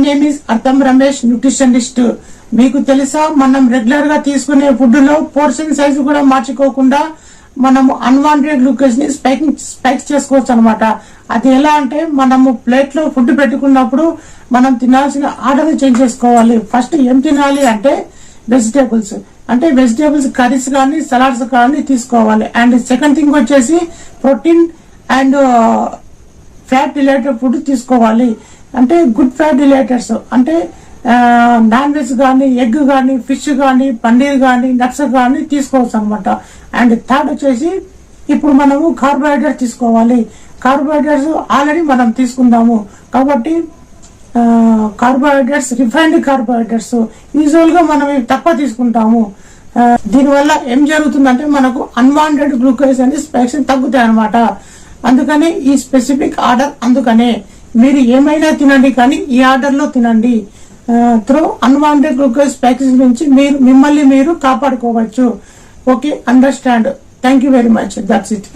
Name is అర్థం Ramesh, nutritionist. మీకు తెలుసా, మనం రెగ్యులర్ గా తీసుకునే ఫుడ్ లో పోర్షన్ సైజు కూడా మార్చుకోకుండా మనము అన్వాంటెడ్ గ్లూకోజ్ ని స్పైక్ చేసుకోవచ్చు అనమాట. అది ఎలా అంటే, మనము ప్లేట్ లో ఫుడ్ పెట్టుకున్నప్పుడు మనం తినాల్సిన ఆర్డర్ చేంజ్ చేసుకోవాలి. ఫస్ట్ ఏం తినాలి అంటే వెజిటేబుల్స్, అంటే వెజిటేబుల్స్ కర్రీస్ కానీ సలాడ్స్ కానీ తీసుకోవాలి. అండ్ సెకండ్ థింగ్ వచ్చేసి protein and fat related food తీసుకోవాలి. అంటే గుడ్ ఫ్యాట్ రిలేటెడ్స్ అంటే నాన్ వెజ్ కానీ, ఎగ్ కానీ, ఫిష్ కానీ, పన్నీర్ కానీ, నట్స్ కానీ తీసుకోవచ్చు అనమాట. అండ్ థర్డ్ వచ్చేసి ఇప్పుడు మనము కార్బోహైడ్రేట్స్ తీసుకోవాలి. కార్బోహైడ్రేట్స్ ఆల్రెడీ మనం తీసుకుందాము కాబట్టి కార్బోహైడ్రేట్స్, రిఫైన్డ్ కార్బోహైడ్రేట్స్ యూజువల్ గా మనం తక్కువ తీసుకుంటాము. దీనివల్ల ఏం జరుగుతుందంటే మనకు అన్వాంటెడ్ గ్లూకోజ్ అనేది స్పైక్స్ తగ్గుతాయి అనమాట. అందుకనే ఈ స్పెసిఫిక్ ఆర్డర్. అందుకనే మీరు ఏమైనా తినండి కానీ ఈ ఆర్డర్ లో తినండి. త్రూ అన్వాంటెడ్ గ్లూకోజ్ స్పైక్స్ నుంచి మిమ్మల్ని మీరు కాపాడుకోవచ్చు. Okay, understand. Thank you very much. That's it.